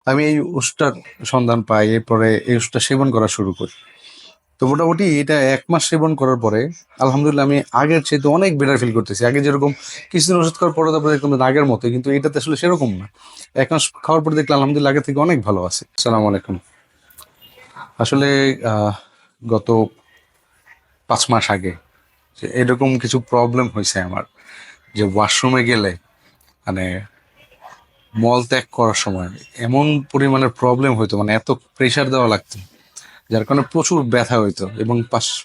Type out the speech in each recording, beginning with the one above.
আমি এই ওষুধটার সন্ধান পাই, এরপরে এই ওষুধটা সেবন করা শুরু করি। তো মোটামুটি এটা ১ মাস সেবন করার পরে আলহামদুলিল্লাহ আমি আগের চাইতে অনেক বেটার ফিল করতেছি। আগে যেরকম কিছুদিন ওষুধ খাওয়ার পরে তারপরে দেখলাম যে আগের মতোই, কিন্তু এটাতে আসলে সেরকম না। ১ মাস খাওয়ার পরে দেখলাম আলহামদুলিল্লাহ আগের থেকে অনেক ভালো আছি। আসসালামু আলাইকুম। আসলে গত ৫ মাস আগে যে এরকম কিছু প্রবলেম হইছে আমার, যে ওয়াশরুমে গেলে মানে মল ত্যাগ করার সময় এমন পরিমাণের প্রবলেম হইতো, মানে এত প্রেশার দেওয়া লাগতো, যার কারণে প্রচুর ব্যথা হইতো এবং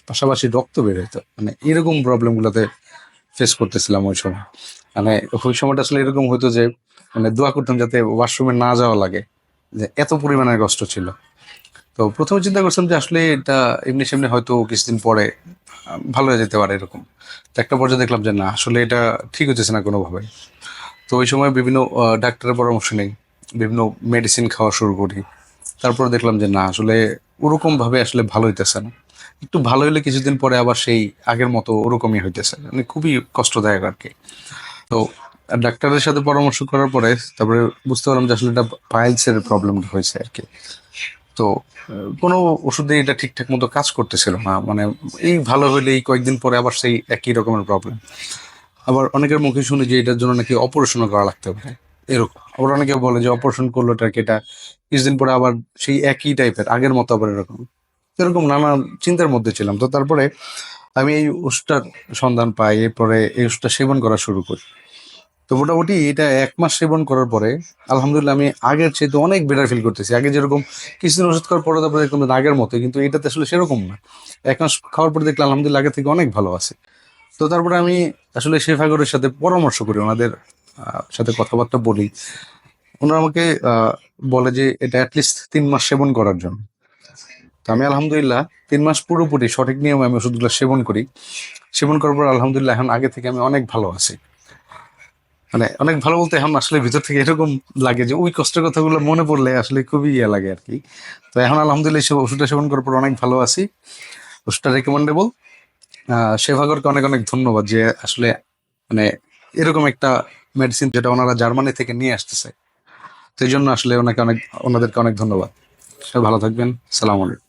পাশাপাশি রক্ত বের হইতো। মানে এরকম প্রবলেম গুলাতে ফেস করতেছিলাম ওই সময়। মানে ওই সময়টা আসলে এরকম হইতো যে মানে দোয়া করতাম যাতে ওয়াশরুমে না যাওয়া লাগে, যে এত পরিমাণের কষ্ট ছিল। তো প্রথমে চিন্তা করছিলাম যে আসলে এটা এমনি সেমনি হয়তো কিছুদিন পরে ভালো হয়ে যেতে পারে এরকম। তো একটা পর্যায়ে দেখলাম যে না, আসলে এটা ঠিক হচ্ছে না কোনোভাবে। তো ওই সময় বিভিন্ন ডাক্তারের পরামর্শ নেই, বিভিন্ন মেডিসিন খাওয়া শুরু করি। তারপরে দেখলাম যে না, আসলে ওরকম ভাবে আসলে ভালো হইতেছে না। একটু ভালো হইলে কিছুদিন পরে আবার সেই আগের মতো ওরকমই হইতেছে, মানে খুবই কষ্টদায়ক আর কি। তো ডাক্তারের সাথে পরামর্শ করার পরে তারপরে বুঝতে পারলাম যে আসলে এটা পাইলসের প্রবলেম হয়েছে আর কি। তো কোনো ওষুধে এটা ঠিকঠাক মতো কাজ করতেছিল না, মানে এই ভালো হইলে এই কয়েকদিন পরে আবার সেই একই রকমের প্রবলেম। আবার অনেকের মুখে শুনি যে এটার জন্য নাকি অপারেশনও করা লাগতে পারে, এরকম। আবার অনেকে বলে যে অপারেশন করলো টাকে এটা কিছুদিন পরে আবার সেই একই টাইপের আগের মতো আবার এরকম। এরকম নানা চিন্তার মধ্যে ছিলাম। তো তারপরে আমি এই ওষুধটার সন্ধান পাই, এরপরে এই ওষুধটা সেবন করা শুরু করি। তো মোটামুটি এটা ১ মাস সেবন করার পরে আলহামদুলিল্লাহ আমি আগের চাইতে অনেক বেটার ফিল করতেছি। আগে যেরকম কিছুদিন ওষুধ খাওয়ার পরে তারপরে দেখলাম যে আগের মতোই, কিন্তু এটাতে আসলে সেরকম না। ১ মাস খাওয়ার পরে দেখলাম আলহামদুলিল্লাহ আগের থেকে অনেক ভালো আছে। তো তারপরে আমি আসলে শেফাগরের সাথে পরামর্শ করি, ওনাদের সাথে কথাবার্তা বলি। ওনারা আমাকে বলে যে এটা অ্যাটলিস্ট ৩ মাস সেবন করার জন্য। তো আমি আলহামদুলিল্লাহ ৩ মাস পুরোপুরি সঠিক নিয়মে আমি ওষুধগুলো সেবন করি। সেবন করার পর আলহামদুলিল্লাহ এখন আগে থেকে আমি অনেক ভালো আছি। মানে অনেক ভালো বলতে এখন আসলে ভিতর থেকে এরকম লাগে যে ওই কষ্টের কথাগুলো মনে পড়লে আসলে খুবই ইয়ে লাগে আর কি। তো এখন আলহামদুলিল্লাহ সে ওষুধটা সেবন করার পর অনেক ভালো আছি। ওষুধটা রেকমেন্ডেবল। শেফাগরকে অনেক অনেক ধন্যবাদ যে আসলে মানে এরকম একটা মেডিসিন যেটা ওনারা জার্মানি থেকে নিয়ে আসতেছে। তো এই জন্য আসলে ওনাদেরকে অনেক ধন্যবাদ। সবাই ভালো থাকবেন। সালাম আলাইকুম।